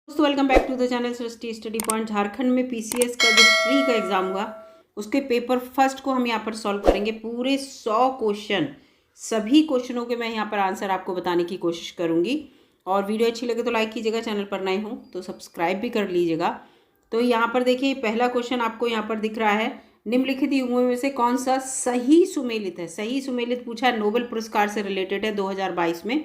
दोस्तों welcome back to the channel Srishti study point. Jharkhand में PCS का जो प्री का एग्जाम हुआ उसके पेपर फर्स्ट को हम यहाँ पर सॉल्व करेंगे। पूरे 100 क्वेश्चन, सभी क्वेश्चनों के मैं यहाँ पर आंसर आपको बताने की कोशिश करूँगी। और वीडियो अच्छी लगे तो लाइक कीजिएगा, चैनल पर नए हो तो सब्सक्राइब भी कर लीजिएगा। तो यहाँ पर देखिए पहला क्वेश्चन आपको यहाँ पर दिख रहा है, निम्नलिखित युग्मों में से कौन सा सही सुमेलित है। सही सुमेलित पूछा है, नोबेल पुरस्कार से रिलेटेड है 2022 में।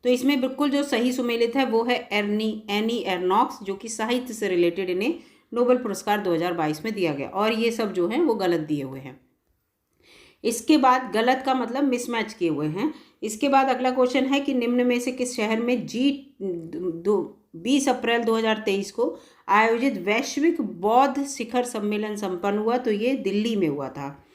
तो इसमें बिल्कुल जो सही सुमेलित है वो है एनी एर्नॉक्स, जो कि साहित्य से रिलेटेड इन्हें नोबेल पुरस्कार 2022 में दिया गया। और ये सब जो हैं वो गलत दिए हुए हैं। इसके बाद गलत का मतलब मिसमैच किए हुए हैं। इसके बाद अगला क्वेश्चन है कि निम्न में से किस शहर में 20 अप्रैल 2023 को आयोजित वैश्विक बौद्ध शिखर सम्मेलन संपन्न हुआ। तो ये दिल्ली में हुआ था।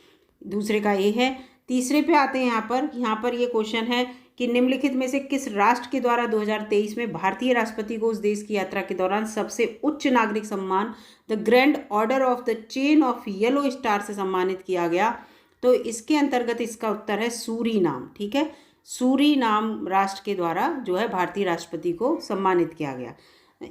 दूसरे का ये है। तीसरे पे आते हैं यहाँ पर ये क्वेश्चन है कि निम्नलिखित में से किस राष्ट्र के द्वारा 2023 में भारतीय राष्ट्रपति को उस देश की यात्रा के दौरान सबसे उच्च नागरिक सम्मान the grand order of the chain of yellow star से सम्मानित किया गया। तो इसके अंतर्गत इसका उत्तर है सूरीनाम। ठीक है, सूरीनाम राष्ट्र के द्वारा जो है भारतीय राष्ट्रपति को सम्मानित किया गया।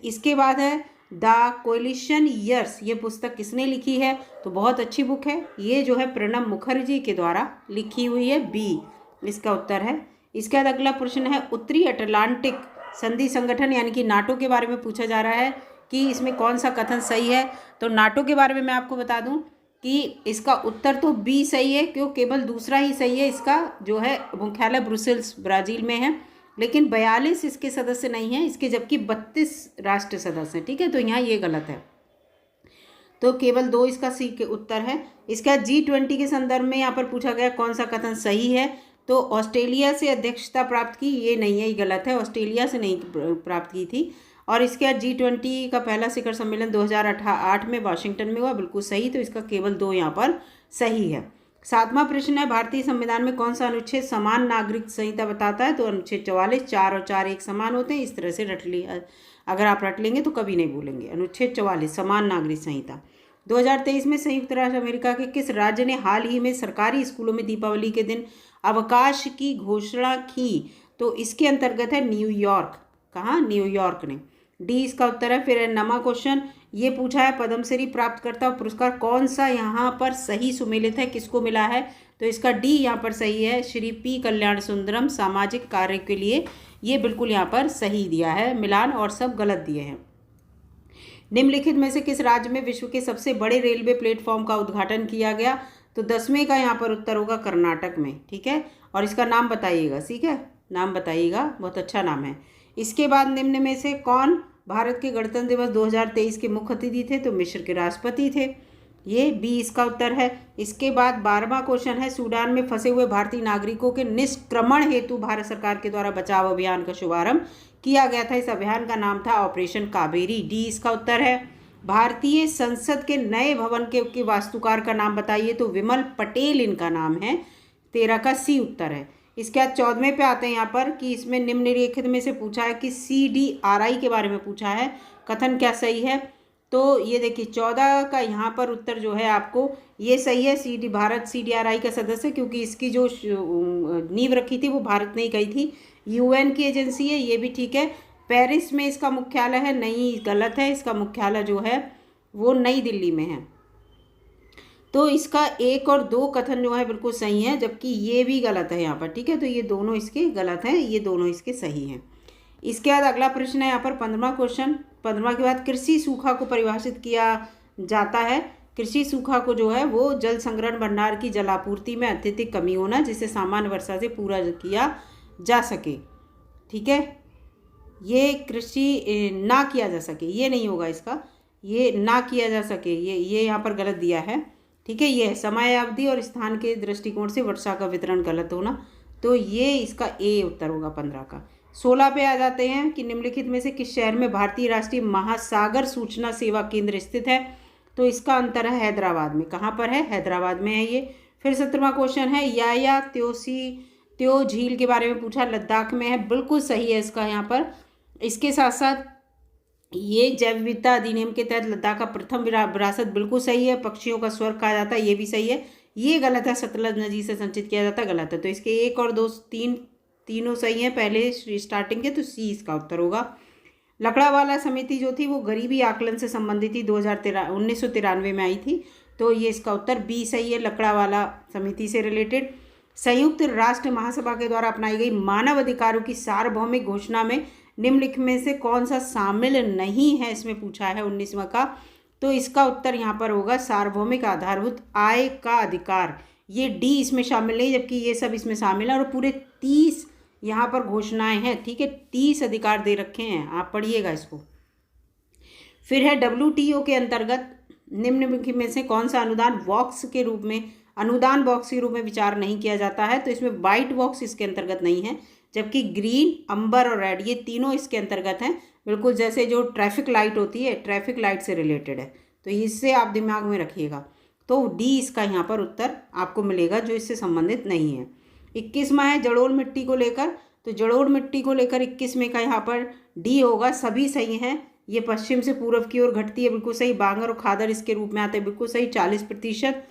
इसके बाद है द कोलिशन ईयर्स। ये पुस्तक किसने लिखी है? तो बहुत अच्छी बुक है ये, जो है प्रणब मुखर्जी के द्वारा लिखी हुई है। बी इसका उत्तर है। इसके बाद अगला प्रश्न है उत्तरी अटलांटिक संधि संगठन यानी कि नाटो के बारे में पूछा जा रहा है कि इसमें कौन सा कथन सही है। तो नाटो के बारे में मैं आपको बता दूं कि इसका उत्तर तो बी सही है, क्यों केवल दूसरा ही सही है। इसका जो है मुख्यालय ब्रुसेल्स ब्राज़ील में है, लेकिन 42 इसके सदस्य नहीं हैं इसके, जबकि 32 राष्ट्र सदस्य हैं। ठीक है, तो यहाँ ये गलत है, तो केवल 2 इसका सी के उत्तर है। इसका G20 के संदर्भ में यहाँ पर पूछा गया कौन सा कथन सही है। तो ऑस्ट्रेलिया से अध्यक्षता प्राप्त की, ये नहीं है, ये गलत है, ऑस्ट्रेलिया से नहीं प्राप्त की थी। और इसके बाद G20 का पहला शिखर सम्मेलन 2008 में वाशिंगटन में हुआ, बिल्कुल सही। तो इसका केवल 2 यहाँ पर सही है। 7वां प्रश्न है भारतीय संविधान में कौन सा अनुच्छेद समान नागरिक संहिता बताता है। तो अनुच्छेद 44, 4 और 4 एक समान होते हैं। इस तरह से रट लिया, अगर आप रट लेंगे तो कभी नहीं भूलेंगे। अनुच्छेद 44 समान नागरिक संहिता। 2023 में संयुक्त राष्ट्र अमेरिका के किस राज्य ने हाल ही में सरकारी स्कूलों में दीपावली के दिन अवकाश की घोषणा की? तो इसके अंतर्गत है न्यूयॉर्क। कहाँ? न्यूयॉर्क ने। डी इसका उत्तर है। फिर नमा क्वेश्चन ये पूछा है पद्मश्री प्राप्तकर्ता पुरस्कार कौन सा यहाँ पर सही सुमेलित है, किसको मिला है? तो इसका डी यहाँ पर सही है, श्री पी कल्याण सुंदरम, सामाजिक कार्य के लिए। ये बिल्कुल यहाँ पर सही दिया है मिलान, और सब गलत दिए हैं। निम्नलिखित में से किस राज्य में विश्व के सबसे बड़े रेलवे प्लेटफॉर्म का उद्घाटन किया गया? तो 10वें का यहाँ पर उत्तर होगा कर्नाटक में। ठीक है, और इसका नाम बताइएगा। ठीक है, नाम बताइएगा, बहुत अच्छा नाम है। इसके बाद निम्न में से कौन भारत के गणतंत्र दिवस 2023 के मुख्य अतिथि थे? तो मिस्र के राष्ट्रपति थे। ये बी इसका उत्तर है। इसके बाद 12वां क्वेश्चन है सूडान में फंसे हुए भारतीय नागरिकों के निष्क्रमण हेतु भारत सरकार के द्वारा बचाव अभियान का शुभारंभ किया गया था। इस अभियान का नाम था ऑपरेशन कावेरी। डी इसका उत्तर है। भारतीय संसद के नए भवन के वास्तुकार का नाम बताइए। तो विमल पटेल इनका नाम है। 13 का सी उत्तर है। इसके बाद 14वें पे आते हैं यहाँ पर कि इसमें निम्नलिखित में से पूछा है कि CDRI के बारे में पूछा है, कथन क्या सही है? तो ये देखिए 14 का यहाँ पर उत्तर जो है आपको ये सही है। भारत CDRI का सदस्य, क्योंकि इसकी जो नींव रखी थी वो भारत ने ही कही थी। UN की एजेंसी है, ये भी ठीक है। पेरिस में इसका मुख्यालय है, नहीं गलत है, इसका मुख्यालय जो है वो नई दिल्ली में है। तो इसका 1 और 2 कथन जो है बिल्कुल सही है, जबकि ये भी गलत है यहाँ पर। ठीक है, तो ये दोनों इसके गलत हैं, ये दोनों इसके सही हैं। इसके बाद अगला प्रश्न है यहाँ पर 15वां क्वेश्चन। 15वां के बाद कृषि सूखा को परिभाषित किया जाता है। कृषि सूखा को जो है वो जल संग्रहण भंडार की जलापूर्ति में अत्यधिक कमी होना, जिसे सामान्य वर्षा से पूरा किया जा सके। ठीक है, ये कृषि ना किया जा सके, ये नहीं होगा इसका, ये ना किया जा सके, ये यहाँ पर गलत दिया है। ठीक है, ये समय अवधि और स्थान के दृष्टिकोण से वर्षा का वितरण गलत होना। तो ये इसका ए उत्तर होगा 15 का। 16 पे आ जाते हैं कि निम्नलिखित में से किस शहर में भारतीय राष्ट्रीय महासागर सूचना सेवा केंद्र स्थित है? तो इसका अंतर है हैदराबाद में। कहाँ पर है? हैदराबाद में है ये। फिर 17वां क्वेश्चन है या त्यो झील के बारे में पूछा, लद्दाख में है, बिल्कुल सही है इसका यहाँ पर। इसके साथ साथ ये जैव विविधता अधिनियम के तहत लद्दाख का प्रथम विरासत, बिल्कुल सही है। पक्षियों का स्वर्ग कहा जाता है, ये भी सही है। ये गलत है, सतलज नदी से संचित किया जाता है, गलत है। तो इसके 1 और 2 तीनों सही हैं पहले स्टार्टिंग के, तो सी इसका उत्तर होगा। लकड़ावाला समिति जो थी वो गरीबी आकलन से संबंधित थी, 1993 में आई थी। तो ये इसका उत्तर बी सही है, लकड़ावाला समिति से रिलेटेड। संयुक्त राष्ट्र महासभा के द्वारा अपनाई गई मानव अधिकारों की सार्वभौमिक घोषणा में निम्नलिखित में से कौन सा शामिल नहीं है, इसमें पूछा है 19वां का। तो इसका उत्तर यहाँ पर होगा सार्वभौमिक आधारभूत आय का अधिकार। ये डी इसमें शामिल नहीं, जबकि ये सब इसमें शामिल है। और पूरे 30 यहाँ पर घोषणाएं हैं, ठीक है, 30 अधिकार दे रखे हैं, आप पढ़िएगा इसको। फिर है WTO के अंतर्गत निम्नलिखित में से कौन सा अनुदान बॉक्स के रूप में विचार नहीं किया जाता है। तो इसमें वाइट बॉक्स इसके अंतर्गत नहीं है, जबकि ग्रीन, अंबर और रेड ये तीनों इसके अंतर्गत हैं। बिल्कुल जैसे जो ट्रैफिक लाइट होती है, ट्रैफिक लाइट से रिलेटेड है, तो इससे आप दिमाग में रखिएगा। तो डी इसका यहाँ पर उत्तर आपको मिलेगा, जो इससे संबंधित नहीं है। 21वां है जलोढ़ मिट्टी को लेकर। तो जलोढ़ मिट्टी को लेकर 21वें का यहाँ पर डी होगा, सभी सही हैं। ये पश्चिम से पूर्व की ओर घटती है, बिल्कुल सही। बांगर और खादर इसके रूप में आते हैं, बिल्कुल सही। 40%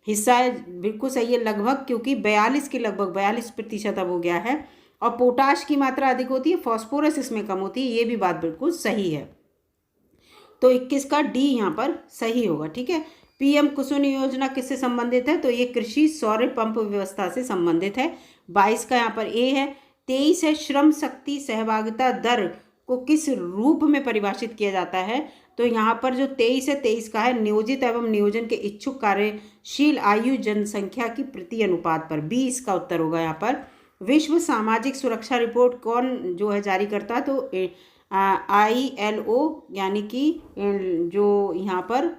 हिस्सा है, बिल्कुल सही है लगभग, क्योंकि 42 के लगभग 42% अब हो गया है। और पोटाश की मात्रा अधिक होती है, फॉस्फोरस इसमें कम होती है, ये भी बात बिल्कुल सही है। तो 21 का डी यहाँ पर सही होगा, ठीक है। PM कुसुम योजना किससे संबंधित है। तो ये कृषि सौर पंप व्यवस्था से संबंधित है। 22 का यहाँ पर ए है। 23 है श्रम शक्ति सहभागिता दर को किस रूप में परिभाषित किया जाता है। तो यहाँ पर जो 23 है, 23 का है नियोजित एवं नियोजन के इच्छुक कार्यशील आयु जनसंख्या की प्रति अनुपात पर। बी इसका उत्तर होगा यहाँ पर। विश्व सामाजिक सुरक्षा रिपोर्ट कौन जो है जारी करता है। तो ILO यानी कि जो यहाँ पर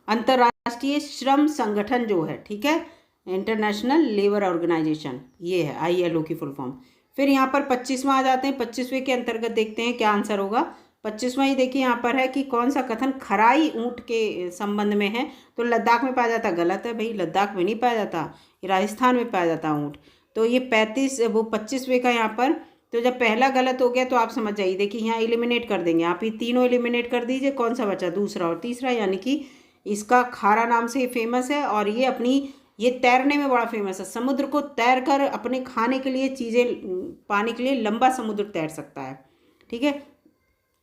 अंतर्राष्ट्रीय श्रम संगठन जो है, ठीक है, इंटरनेशनल लेबर ऑर्गेनाइजेशन, ये है ILO की फुल फॉर्म। फिर यहाँ पर 25वां आ जाते हैं। 25वें के अंतर्गत देखते हैं क्या आंसर होगा। 25वां ही देखिए यहाँ पर है कि कौन सा कथन खराई ऊँट के संबंध में है। तो लद्दाख में पाया जाता, गलत है भाई, लद्दाख में नहीं पाया जाता, राजस्थान में पाया जाता ऊँट। तो ये 25वें का यहाँ पर, तो जब पहला गलत हो गया तो आप समझ जाइए। देखिए यहाँ एलिमिनेट कर देंगे आप, ये तीनों एलिमिनेट कर दीजिए, कौन सा बचा, दूसरा और तीसरा, यानी कि इसका खारा नाम से फेमस है और ये तैरने में बड़ा फेमस है। समुद्र को तैर कर अपने खाने के लिए चीज़ें पाने के लिए लंबा समुद्र तैर सकता है, ठीक है।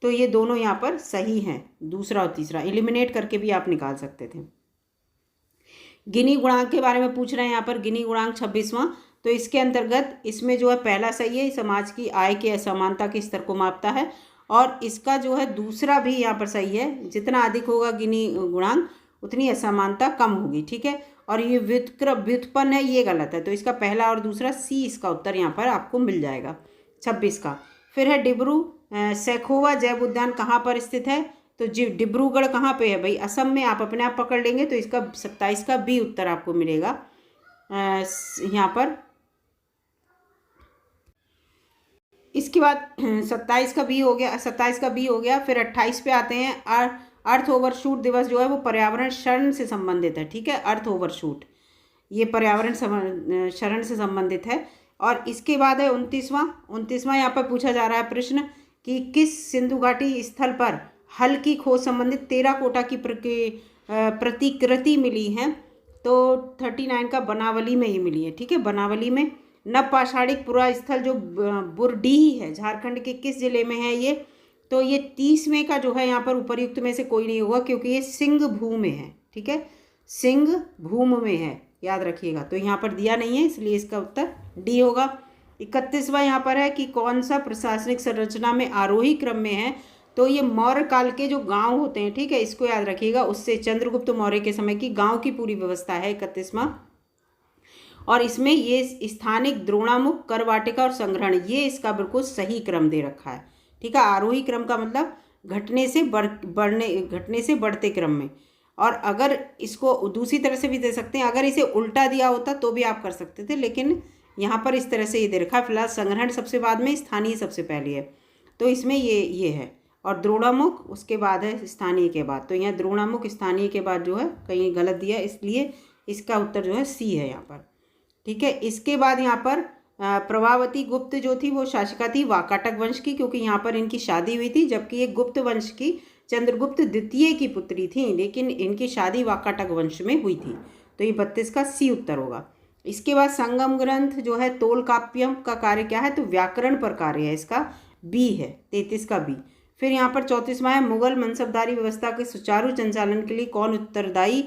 तो ये दोनों यहाँ पर सही हैं, दूसरा और तीसरा एलिमिनेट करके भी आप निकाल सकते थे। गिनी गुणांक के बारे में पूछ रहे हैं यहाँ पर, गिनी गुणांक 26वां। तो इसके अंतर्गत इसमें जो है पहला सही है, समाज की आय के असमानता के स्तर को मापता है। और इसका जो है दूसरा भी यहाँ पर सही है, जितना अधिक होगा गिनी गुणांक उतनी असमानता कम होगी, ठीक है। और ये व्युत्पन्न है, ये गलत है। तो इसका पहला और दूसरा सी इसका उत्तर यहाँ पर आपको मिल जाएगा 26 का। फिर है डिब्रू सैखोवा जैव उद्यान कहाँ पर स्थित है। तो जी डिब्रूगढ़ कहाँ पे है भाई, असम में, आप अपने आप पकड़ लेंगे। तो इसका 27 का बी उत्तर आपको मिलेगा यहाँ पर। इसके बाद 27 का बी हो गया, 27 का बी हो गया। फिर 28 पे आते हैं। अर्थ ओवरशूट दिवस जो है वो पर्यावरण शरण से संबंधित है, ठीक है। अर्थ ओवरशूट ये पर्यावरण शरण से संबंधित है। और इसके बाद है 29वां यहाँ पर पूछा जा रहा है प्रश्न कि किस सिंधु घाटी स्थल पर हल की खोज संबंधित टेराकोटा की प्रतिकृति मिली है। तो 39 का बनावली में ये मिली है, ठीक है, बनावली में। नवपाषाणिक पुरा स्थल जो बुरडीही है, झारखंड के किस जिले में है ये। तो ये 30वें का जो है यहाँ पर उपर्युक्त में से कोई नहीं होगा, क्योंकि ये सिंहभूम में है, ठीक है, सिंहभूम में है, याद रखिएगा। तो यहाँ पर दिया नहीं है, इसलिए इसका उत्तर डी होगा। 31वां यहाँ पर है कि कौन सा प्रशासनिक संरचना में आरोही क्रम में है। तो ये मौर्य काल के जो गांव होते हैं, ठीक है, इसको याद रखिएगा। उससे चंद्रगुप्त मौर्य के समय की गांव की पूरी व्यवस्था है 31वां। और इसमें ये स्थानिक द्रोणामुख, कर वाटिका और संग्रहण, ये इसका बिल्कुल सही क्रम दे रखा है, ठीक है। आरोही क्रम का मतलब घटने से बढ़ते क्रम में। और अगर इसको दूसरी तरह से भी दे सकते हैं, अगर इसे उल्टा दिया होता तो भी आप कर सकते थे, लेकिन यहाँ पर इस तरह से ये दे रखा है। फिलहाल संग्रहण सबसे बाद में, स्थानीय सबसे पहले है। तो इसमें ये है। और द्रोणामुख उसके बाद है, स्थानीय के बाद। तो यहाँ द्रोणामुख स्थानीय के बाद जो है कहीं गलत दिया, इसलिए इसका उत्तर जो है सी है यहाँ पर, ठीक है। इसके बाद यहाँ पर प्रभावती गुप्त जो थी वो शासिका थी वाकाटक वंश की, क्योंकि यहाँ पर इनकी शादी हुई थी। जबकि ये गुप्त वंश की चंद्रगुप्त द्वितीय की पुत्री थी, लेकिन इनकी शादी वाकाटक वंश में हुई थी। तो ये 32 का सी उत्तर होगा। इसके बाद संगम ग्रंथ जो है तोल काव्यम का कार्य क्या है। तो व्याकरण पर कार्य है इसका। बी है, 33 का बी। फिर यहाँ पर 34वां है, मुगल मनसबदारी व्यवस्था के सुचारू संचालन के लिए कौन उत्तरदायी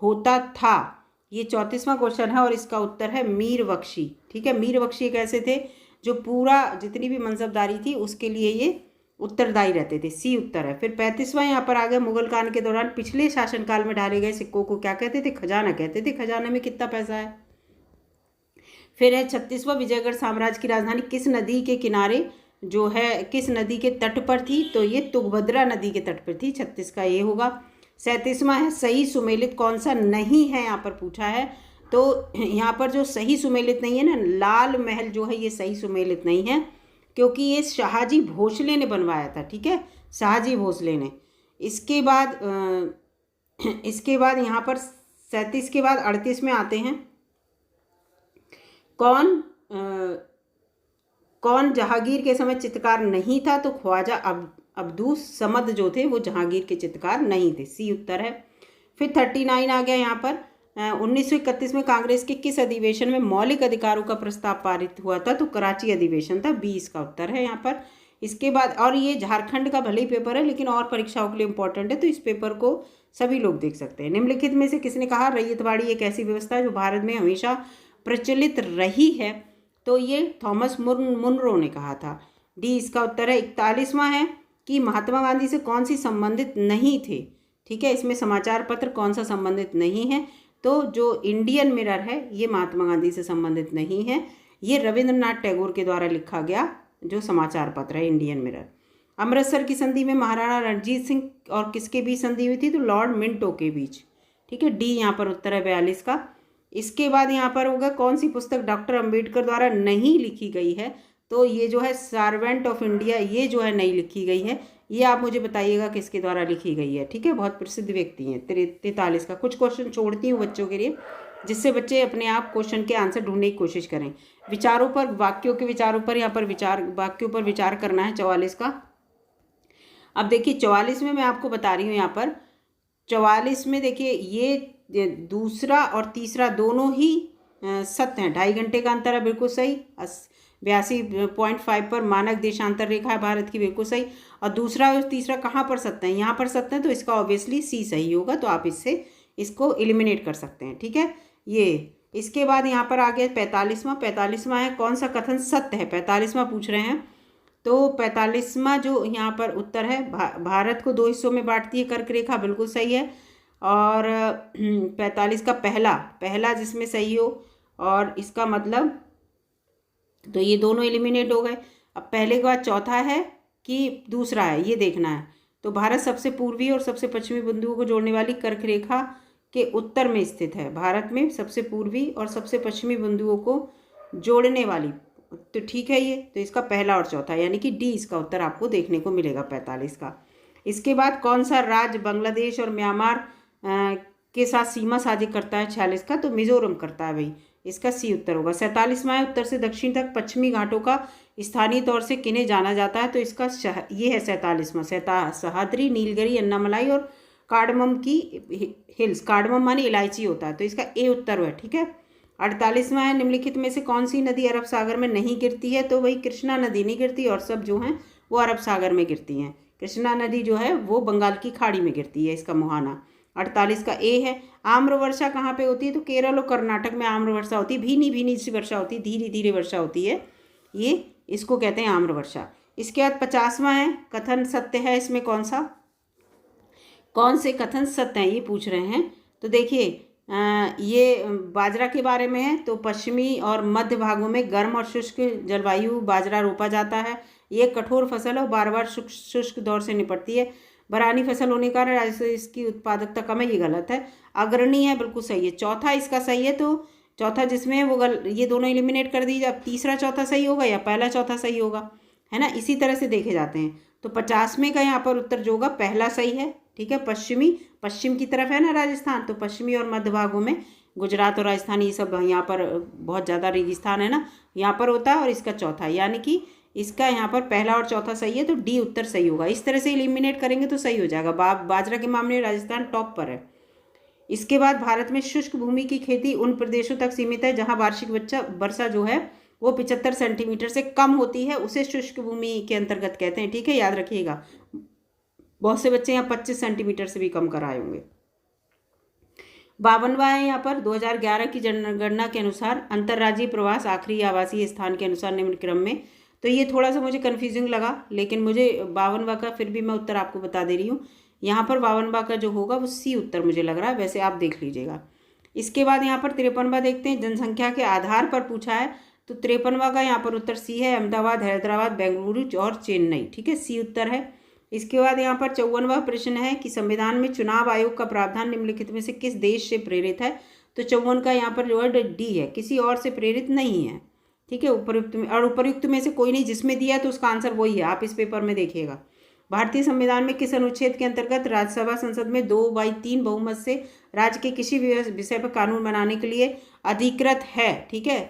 होता था। ये 34वां क्वेश्चन है और इसका उत्तर है मीर बख्शी। ठीक है, मीर बख्शी एक ऐसे थे जो पूरा जितनी भी मनसबदारी थी उसके लिए ये उत्तरदायी रहते थे, सी उत्तर है। फिर 35वां यहाँ पर आ गया, मुगल काल के दौरान पिछले शासनकाल में डाले गए सिक्कों को क्या कहते थे, खजाना कहते थे। खजाना में कितना पैसा है। फिर है 36वां, विजयगढ़ साम्राज्य की राजधानी किस नदी के किनारे जो है, किस नदी के तट पर थी, तो ये तुंगभद्रा नदी के तट पर थी। 36 का ये होगा। 37वां है, सही सुमेलित कौन सा नहीं है, यहाँ पर पूछा है। तो यहाँ पर जो सही सुमेलित नहीं है ना, लाल महल जो है ये सही सुमेलित नहीं है, क्योंकि ये शाहजी भोसले ने बनवाया था। ठीक है, शाहजी भोसले ने। इसके बाद यहाँ पर 37 के बाद 38 में आते हैं, कौन जहांगीर के समय चित्रकार नहीं था, तो ख्वाजा अब्दुस समद जो थे वो जहांगीर के चित्रकार नहीं थे, सी उत्तर है। फिर 39 आ गया यहाँ पर, 1931 में कांग्रेस के किस अधिवेशन में मौलिक अधिकारों का प्रस्ताव पारित हुआ था, तो कराची अधिवेशन था, 20 का उत्तर है यहाँ पर। इसके बाद, और ये झारखंड का भले ही पेपर है लेकिन और परीक्षाओं के लिए इंपॉर्टेंट है, तो इस पेपर को सभी लोग देख सकते हैं। निम्नलिखित में से किसने कहा रैयतवाड़ी एक ऐसी व्यवस्था है जो भारत में हमेशा प्रचलित रही है, तो ये थॉमस मुनरो ने कहा था, डी इसका उत्तर है। 41वां है कि महात्मा गांधी से कौन सी संबंधित नहीं थे। ठीक है, इसमें समाचार पत्र कौन सा संबंधित नहीं है, तो जो इंडियन मिरर है ये महात्मा गांधी से संबंधित नहीं है, ये रविंद्रनाथ टैगोर के द्वारा लिखा गया जो समाचार पत्र है इंडियन मिरर। अमृतसर की संधि में महाराणा रणजीत सिंह और किसके बीच संधि हुई थी, तो लॉर्ड मिंटो के बीच। ठीक है, डी यहाँ पर उत्तर है 42 का। इसके बाद यहाँ पर होगा, कौन सी पुस्तक डॉक्टर अंबेडकर द्वारा नहीं लिखी गई है, तो ये जो है सर्वेंट ऑफ इंडिया, ये जो है नहीं लिखी गई है। ये आप मुझे बताइएगा किसके द्वारा लिखी गई है। ठीक है, बहुत प्रसिद्ध व्यक्ति हैं। 43 का। कुछ क्वेश्चन छोड़ती हूँ बच्चों के लिए, जिससे बच्चे अपने आप क्वेश्चन के आंसर ढूंढने की कोशिश करें। विचारों पर, वाक्यों के विचारों पर, यहाँ पर वाक्यों पर विचार करना है 44 का। अब देखिए 44 में मैं आपको बता रही हूँ, यहाँ पर 44 में देखिए ये दूसरा और तीसरा दोनों ही सत्य हैं। 2.5 घंटे का अंतर है, बिल्कुल सही। 82.5 पर मानक देशांतर रेखा है भारत की, बिल्कुल सही। और दूसरा और तीसरा कहाँ पर सत्य है, यहाँ पर सत्य है, तो इसका ऑब्वियसली सी सही होगा। तो आप इसको एलिमिनेट कर सकते हैं। ठीक है, ये इसके बाद यहाँ पर आ गया 45वां है, कौन सा कथन सत्य है, 45वां पूछ रहे हैं। तो 45वां जो यहाँ पर उत्तर है, भारत को 2 हिस्सों में बांटती है कर्क रेखा, बिल्कुल सही है। और 45 का पहला जिसमें सही हो, और इसका मतलब, तो ये दोनों एलिमिनेट हो गए। अब पहले के बाद चौथा है कि दूसरा है, ये देखना है। तो भारत सबसे पूर्वी और सबसे पश्चिमी बिंदुओं को जोड़ने वाली कर्क रेखा के उत्तर में स्थित है। भारत में सबसे पूर्वी और सबसे पश्चिमी बिंदुओं को जोड़ने वाली, तो ठीक है ये। तो इसका पहला और चौथा, यानी कि डी इसका उत्तर आपको देखने को मिलेगा 45 का। इसके बाद कौन सा राज्य बांग्लादेश और म्यांमार के साथ सीमा साझी करता है 46 का, तो मिजोरम करता है भाई, इसका सी उत्तर होगा। 47वां है, उत्तर से दक्षिण तक पश्चिमी घाटों का स्थानीय तौर से किन्हें जाना जाता है, तो इसका ये है 47वां, सह्याद्री, नीलगिरी, अन्नामलाई और कार्डमम की हिल्स। कार्डमम माने इलायची होता है, तो इसका ए उत्तर है। ठीक है, 48वां है, निम्नलिखित में से कौन सी नदी अरब सागर में नहीं गिरती है, तो वही कृष्णा नदी नहीं गिरती, और सब जो हैं वो अरब सागर में गिरती हैं। कृष्णा नदी जो है वो बंगाल की खाड़ी में गिरती है, इसका मुहाना। 48 का ए है। आम्र वर्षा कहाँ पे होती है, तो केरल और कर्नाटक में आम्र वर्षा होती है, भीनी भीनी सी वर्षा होती है, धीरे धीरे वर्षा होती है, ये इसको कहते हैं आम्र वर्षा। इसके बाद 50वां है, कथन सत्य है, इसमें कौन से कथन सत्य हैं ये पूछ रहे हैं। तो देखिए ये बाजरा के बारे में है, तो पश्चिमी और मध्य भागों में गर्म और शुष्क जलवायु बाजरा रोपा जाता है। ये कठोर फसल है और बार बार शुष्क दौर से निपटती है। बरानी फसल होने के कारण राज्य से इसकी उत्पादकता कम है, ये गलत है। अग्रणी है, बिल्कुल सही है। चौथा इसका सही है, तो चौथा जिसमें है वो ये दोनों एलिमिनेट कर दीजिए। अब तीसरा चौथा सही होगा या पहला चौथा सही होगा, है ना, इसी तरह से देखे जाते हैं। तो 50वें का यहाँ पर उत्तर जो होगा पहला सही है। ठीक है, पश्चिम की तरफ है ना राजस्थान, तो पश्चिमी और मध्य भागों में गुजरात और राजस्थान ये सब, यहाँ पर बहुत ज़्यादा रेगिस्तान है ना, यहाँ पर होता है। और इसका चौथा, यानी कि इसका यहाँ पर पहला और चौथा सही है, तो डी उत्तर सही होगा। इस तरह से एलिमिनेट करेंगे तो सही हो जाएगा। बाजरा के मामले में राजस्थान टॉप पर है। इसके बाद भारत में शुष्क भूमि की खेती उन प्रदेशों तक सीमित है जहाँ वार्षिक वर्षा जो है वो 75 सेंटीमीटर से कम होती है उसे शुष्क भूमि के अंतर्गत कहते हैं। ठीक है, याद रखिएगा। बहुत से बच्चे यहाँ 25 सेंटीमीटर से भी कम कराए होंगे। 52वां है यहाँ पर 2011 की जनगणना के अनुसार अंतर्राज्यीय प्रवास आखिरी आवासीय स्थान के अनुसार निम्न क्रम में। तो ये थोड़ा सा मुझे कन्फ्यूजिंग लगा, लेकिन मुझे 52वां का फिर भी मैं उत्तर आपको बता दे रही हूँ। यहाँ पर 52वां का जो होगा वो सी उत्तर मुझे लग रहा है, वैसे आप देख लीजिएगा। इसके बाद यहाँ पर 53वां देखते हैं, जनसंख्या के आधार पर पूछा है। तो 53वां का यहाँ पर उत्तर सी है, अहमदाबाद, हैदराबाद, बेंगलुरु और चेन्नई। ठीक है, सी उत्तर है। इसके बाद यहाँ पर 54वां प्रश्न है कि संविधान में चुनाव आयोग का प्रावधान निम्नलिखित में से किस देश से प्रेरित है। तो 54 का यहाँ पर वर्ड डी है, किसी और से प्रेरित नहीं है। ठीक है, उपर्युक्त में, और उपर्युक्त में से कोई नहीं, जिसमें दिया तो उसका आंसर वही है, आप इस पेपर में देखिएगा। भारतीय संविधान में किस अनुच्छेद के अंतर्गत राज्यसभा संसद में 2/3 बहुमत से राज्य के किसी भी विषय पर कानून बनाने के लिए अधिकृत है। ठीक है,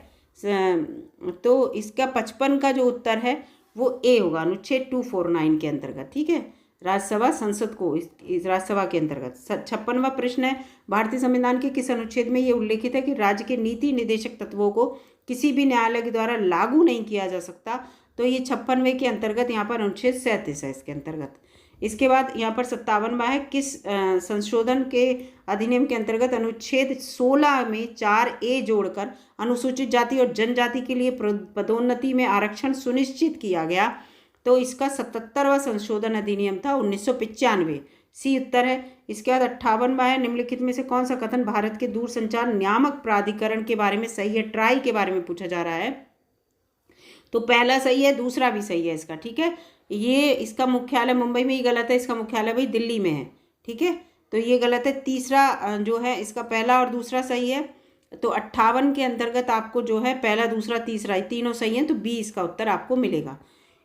तो इसका 55 का जो उत्तर है वो ए होगा, अनुच्छेद 249 के अंतर्गत। ठीक है, राज्यसभा संसद को इस राज्यसभा के अंतर्गत। 56वां प्रश्न है, भारतीय संविधान के किस अनुच्छेद में ये उल्लेखित है कि राज्य के नीति निर्देशक तत्वों को किसी भी न्यायालय के द्वारा लागू नहीं किया जा सकता। तो ये 56वें के अंतर्गत यहाँ पर अनुच्छेद 37 है इसके अंतर्गत। इसके बाद यहाँ पर 57वां है, किस संशोधन के अधिनियम के अंतर्गत अनुच्छेद 16 में 4A जोड़कर अनुसूचित जाति और जनजाति के लिए पदोन्नति में आरक्षण सुनिश्चित किया गया। तो इसका 77वां संशोधन अधिनियम था 1995, सी उत्तर है। इसके बाद 58वां है, निम्नलिखित में से कौन सा कथन भारत के दूरसंचार नियामक प्राधिकरण के बारे में सही है। ट्राई के बारे में पूछा जा रहा है, तो पहला सही है, दूसरा भी सही है इसका। ठीक है, ये इसका मुख्यालय मुंबई में ही गलत है, इसका मुख्यालय भाई दिल्ली में है। ठीक है, तो ये गलत है। तीसरा जो है इसका पहला और दूसरा सही है। तो 58 के अंतर्गत आपको जो है पहला, दूसरा, तीसरा, ये तीनों सही हैं, तो बी इसका उत्तर आपको मिलेगा।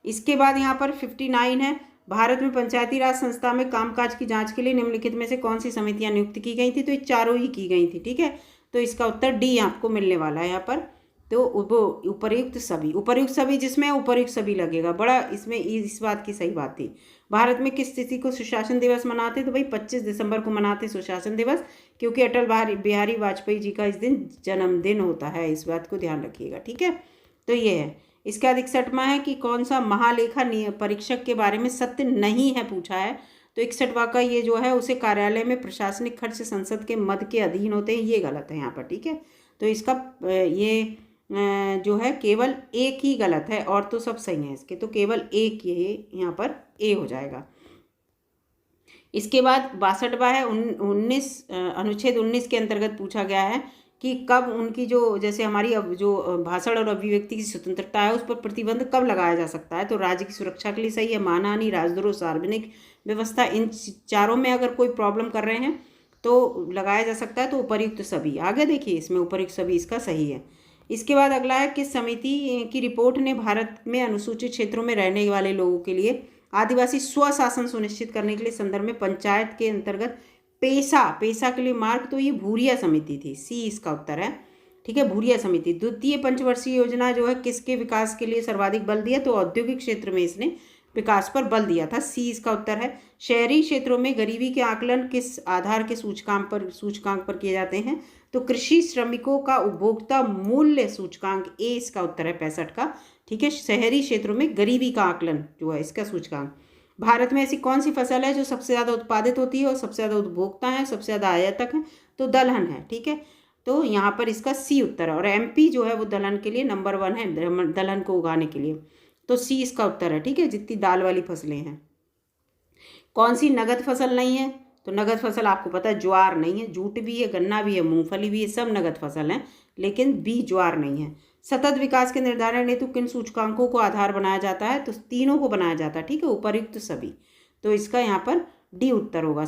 इसके बाद यहाँ पर 59 है, भारत में पंचायती राज संस्था में कामकाज की जांच के लिए निम्नलिखित में से कौन सी समितियां नियुक्त की गई थी। तो ये चारों ही की गई थी। ठीक है, तो इसका उत्तर डी आपको मिलने वाला है यहाँ पर। तो वो उपर्युक्त सभी जिसमें उपर्युक्त सभी लगेगा, बड़ा इसमें इस बात की सही बात थी। भारत में किस तिथि को सुशासन दिवस मनाते, तो भाई 25 दिसंबर को मनाते सुशासन दिवस, क्योंकि अटल बिहारी वाजपेयी जी का इस दिन जन्मदिन होता है, इस बात को ध्यान रखिएगा। ठीक है, तो ये है। इसका 61वां है कि कौन सा महालेखा परीक्षक के बारे में सत्य नहीं है पूछा है। तो 61वां का ये जो है उसे कार्यालय में प्रशासनिक खर्च संसद के मद के अधीन होते हैं, ये गलत है यहाँ पर। ठीक है, तो इसका ये जो है केवल एक ही गलत है और तो सब सही है इसके, तो केवल एक ये यहाँ पर ए हो जाएगा। इसके बाद 62वां है, अनुच्छेद 19 के अंतर्गत पूछा गया है कि कब उनकी जो, जैसे हमारी जो भाषण और अभिव्यक्ति की स्वतंत्रता है उस पर प्रतिबंध कब लगाया जा सकता है। तो राज्य की सुरक्षा के लिए सही है, मानहानि, राजद्रोह, सार्वजनिक व्यवस्था, इन चारों में अगर कोई प्रॉब्लम कर रहे हैं तो लगाया जा सकता है। तो उपर्युक्त सभी, आगे देखिए इसमें उपर्युक्त सभी इसका सही है। इसके बाद अगला है, किस समिति की रिपोर्ट ने भारत में अनुसूचित क्षेत्रों में रहने वाले लोगों के लिए आदिवासी स्वशासन सुनिश्चित करने के लिए संदर्भ में पंचायत के अंतर्गत पेशा के लिए मार्ग। तो ये भूरिया समिति थी, सी इसका उत्तर है। ठीक है, भूरिया समिति। द्वितीय पंचवर्षीय योजना जो है किसके विकास के लिए सर्वाधिक बल दिया, तो औद्योगिक क्षेत्र में इसने विकास पर बल दिया था, सी इसका उत्तर है। शहरी क्षेत्रों में गरीबी के आकलन किस आधार के सूचकांक पर किए जाते हैं, तो कृषि श्रमिकों का उपभोक्ता मूल्य सूचकांक, ए इसका उत्तर है 65 का। ठीक है, शहरी क्षेत्रों में गरीबी का आकलन जो है इसका सूचकांक। भारत में ऐसी कौन सी फसल है जो सबसे ज़्यादा उत्पादित होती है और सबसे ज़्यादा उपभोक्ता है, सबसे ज़्यादा आयातक है, तो दलहन है। ठीक है, तो यहाँ पर इसका सी उत्तर है। और एमपी जो है वो दलहन के लिए नंबर 1 है, दलहन को उगाने के लिए, तो सी इसका उत्तर है। ठीक है, जितनी दाल वाली फसलें हैं। कौन सी नगद फसल नहीं है, तो नगद फसल आपको पता है ज्वार नहीं है, जूट भी है, गन्ना भी है, मूंगफली भी है, सब नगद फसल हैं, लेकिन बी ज्वार नहीं है। सतत विकास के निर्धारण हेतु किन सूचकांकों को आधार बनाया जाता है, तो तीनों को बनाया जाता है। ठीक है, उपर्युक्त सभी, तो इसका यहाँ पर डी उत्तर होगा।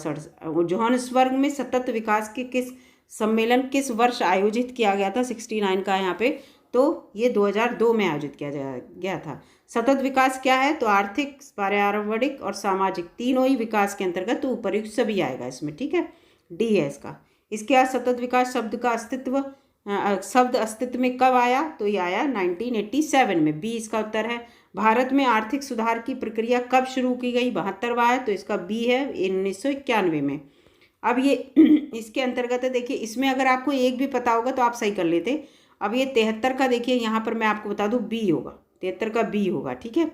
जोहान्सबर्ग में सतत विकास के किस सम्मेलन किस वर्ष आयोजित किया गया था, 69 का यहाँ पे, तो ये 2002 में आयोजित किया गया था। सतत विकास क्या है, तो आर्थिक, पर्यावरणिक और सामाजिक तीनों ही विकास के अंतर्गत, तो उपर्युक्त सभी आएगा इसमें। ठीक है, डी है इसका। इसके बाद सतत विकास शब्द का अस्तित्व में कब आया, तो ये आया 1987 में, बी इसका उत्तर है। भारत में आर्थिक सुधार की प्रक्रिया कब शुरू की गई, 72वां है, तो इसका बी है 1991 में। अब ये इसके अंतर्गत है, देखिए इसमें अगर आपको एक भी पता होगा तो आप सही कर लेते, अब ये 73 का देखिए यहाँ पर मैं आपको बता दूँ बी होगा, 73 का बी होगा, ठीक है।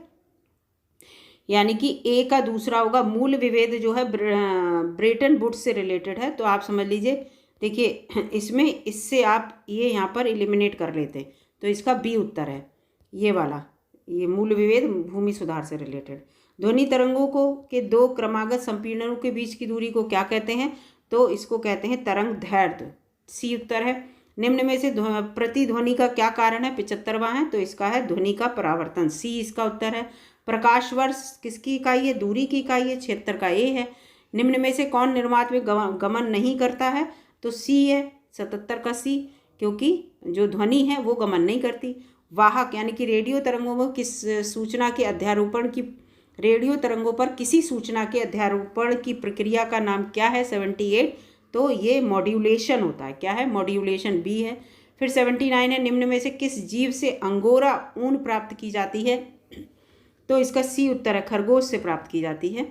यानी कि ए का दूसरा होगा। मूल विभेद जो है ब्रेटन वुड्स से रिलेटेड है, तो आप समझ लीजिए। देखिए इसमें इससे आप ये यहाँ पर एलिमिनेट कर लेते हैं, तो इसका बी उत्तर है ये वाला, ये मूल विभेद भूमि सुधार से रिलेटेड। ध्वनि तरंगों को के दो क्रमागत संपीड़नों के बीच की दूरी को क्या कहते हैं, तो इसको कहते हैं तरंग दैर्ध्य, सी उत्तर है। निम्न में से प्रतिध्वनि का क्या कारण है, 75वां है, तो इसका है ध्वनि का परावर्तन, सी इसका उत्तर है। प्रकाश वर्ष किसकी इकाई है, दूरी की इकाई है, 76 का ए है। निम्न में से कौन निर्वात में गमन नहीं करता है, तो सी है, 77 का सी, क्योंकि जो ध्वनि है वो गमन नहीं करती। वाहक यानी कि रेडियो तरंगों में किस सूचना के अध्यारोपण की, रेडियो तरंगों पर किसी सूचना के अध्यारोपण की प्रक्रिया का नाम क्या है, 78, तो ये मॉड्यूलेशन होता है, क्या है, मॉड्यूलेशन, बी है। फिर 79 है, निम्न में से किस जीव से अंगोरा ऊन प्राप्त की जाती है, तो इसका सी उत्तर है, खरगोश से प्राप्त की जाती है।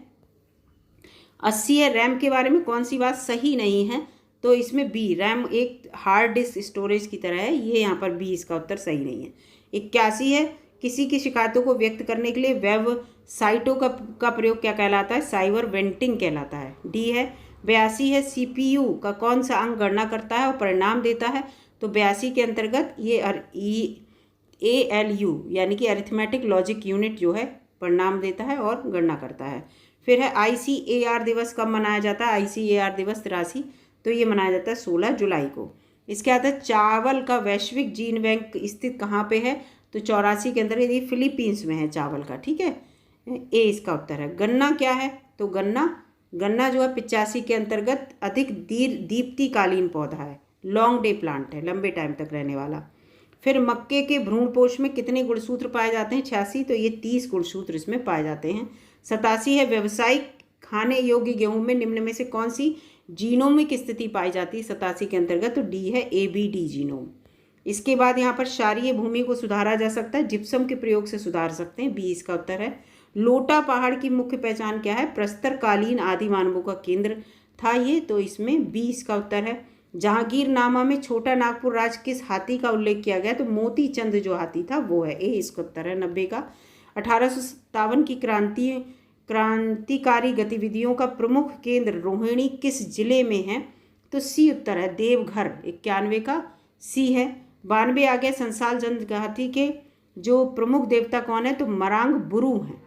80 है, रैम के बारे में कौन सी बात सही नहीं है, तो इसमें बी, रैम एक हार्ड डिस्क स्टोरेज की तरह है, ये यहाँ पर बी इसका उत्तर सही नहीं है। 81 है, किसी की शिकायतों को व्यक्त करने के लिए वेबसाइटों का प्रयोग क्या कहलाता है, साइबर वेंटिंग कहलाता है, डी है। 82 है, सीपीयू का कौन सा अंग गणना करता है और परिणाम देता है, तो 82 के अंतर्गत ये ALU यानी कि अरिथमेटिक लॉजिक यूनिट जो है परिणाम देता है और गणना करता है। फिर है ICAR दिवस कब मनाया जाता है, ICAR दिवस 83, तो ये मनाया जाता है 16 जुलाई को। इसके बाद है चावल का वैश्विक जीन बैंक स्थित कहाँ पे है, तो 84 के अंदर, ये फिलीपींस में है चावल का, ठीक है, ए इसका उत्तर है। गन्ना क्या है, तो गन्ना जो है 85 के अंतर्गत अधिक दीप्तिकालीन पौधा है, लॉन्ग डे प्लांट है, लंबे टाइम तक रहने वाला। फिर मक्के के भ्रूणपोष में कितने गुणसूत्र पाए जाते हैं, 86, तो ये 30 गुणसूत्र इसमें पाए जाते हैं। 87 है, व्यावसायिक खाने योग्य गेहूं में निम्न में से कौन सी जीनोमिक स्थिति पाई जाती है, 87 के अंतर्गत, तो डी है, ABD जीनोम। इसके बाद यहाँ पर क्षारीय भूमि को सुधारा जा सकता है, जिप्सम के प्रयोग से सुधार सकते हैं, बी इसका उत्तर है। लोटा पहाड़ की मुख्य पहचान क्या है, प्रस्तरकालीन आदि मानवों का केंद्र था ये, तो इसमें बी इसका उत्तर है। जहांगीरनामा में छोटा नागपुर राज्य किस हाथी का उल्लेख किया गया, तो मोती चंद जो हाथी था वो है, ए इसका उत्तर है, 90 का। 1857 की क्रांतिकारी गतिविधियों का प्रमुख केंद्र रोहिणी किस जिले में है, तो सी उत्तर है, देवघर, 91 का सी है। 92 आ गया, संसाल जनजाति के जो प्रमुख देवता कौन है, तो मरांग बुरू हैं।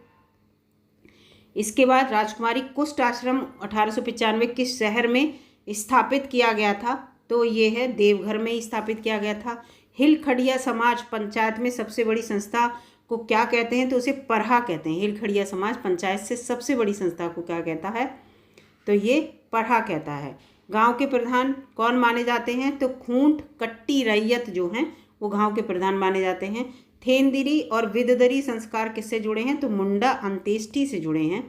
इसके बाद राजकुमारी कुष्ठ आश्रम 1895 किस शहर में स्थापित किया गया था, तो ये है देवघर में ही स्थापित किया गया था। हिलखड़िया समाज पंचायत में सबसे बड़ी संस्था को क्या कहते हैं, तो उसे परहा कहते हैं। हिलखड़िया समाज पंचायत से सबसे बड़ी संस्था को क्या कहता है, तो ये परहा कहता है। गांव के प्रधान कौन माने जाते हैं, तो खूंट कट्टी रैयत जो हैं वो गांव के प्रधान माने जाते हैं। थेंदिरी और विददरी संस्कार किससे जुड़े हैं, तो मुंडा अंत्येष्टि से जुड़े हैं,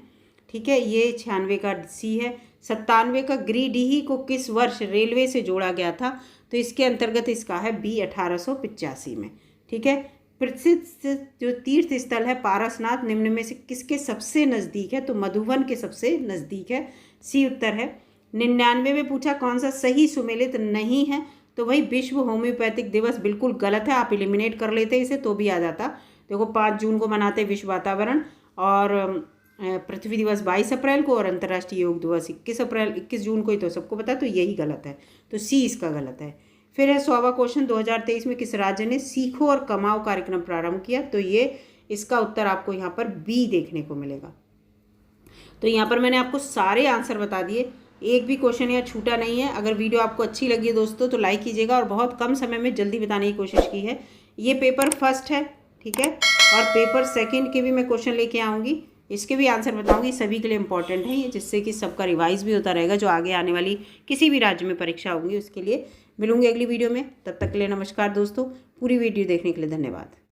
ठीक है, ये 96 का सी है। 97 का गिरिडीह को किस वर्ष रेलवे से जोड़ा गया था, तो इसके अंतर्गत इसका है बी, 1885 में, ठीक है। प्रसिद्ध जो तीर्थ स्थल है पारसनाथ निम्न में से किसके सबसे नज़दीक है, तो मधुबन के सबसे नज़दीक है, सी उत्तर है। 99 में पूछा कौन सा सही सुमेलित नहीं है, तो भाई विश्व होम्योपैथिक दिवस बिल्कुल गलत है, आप एलिमिनेट कर लेते इसे तो भी आ जाता। देखो 5 जून को मनाते विश्व वातावरण, और पृथ्वी दिवस 22 अप्रैल को, और अंतर्राष्ट्रीय योग दिवस 21 जून को ही, तो सबको पता, तो यही गलत है, तो सी इसका गलत है। फिर है 100वां क्वेश्चन, 2023 में किस राज्य ने सीखो और कमाओ कार्यक्रम प्रारंभ किया, तो ये इसका उत्तर आपको यहाँ पर बी देखने को मिलेगा। तो यहाँ पर मैंने आपको सारे आंसर बता दिए, एक भी क्वेश्चन यहाँ छूटा नहीं है। अगर वीडियो आपको अच्छी लगी है दोस्तों तो लाइक कीजिएगा, और बहुत कम समय में जल्दी बताने की कोशिश की है। ये पेपर फर्स्ट है, ठीक है, और पेपर सेकंड के भी मैं क्वेश्चन लेके आऊँगी, इसके भी आंसर बताऊँगी, सभी के लिए इंपॉर्टेंट है ये, जिससे कि सबका रिवाइज भी होता रहेगा, जो आगे आने वाली किसी भी राज्य में परीक्षा होगी उसके लिए। मिलूंगी अगली वीडियो में, तब तक के लिए नमस्कार दोस्तों। पूरी वीडियो देखने के लिए धन्यवाद।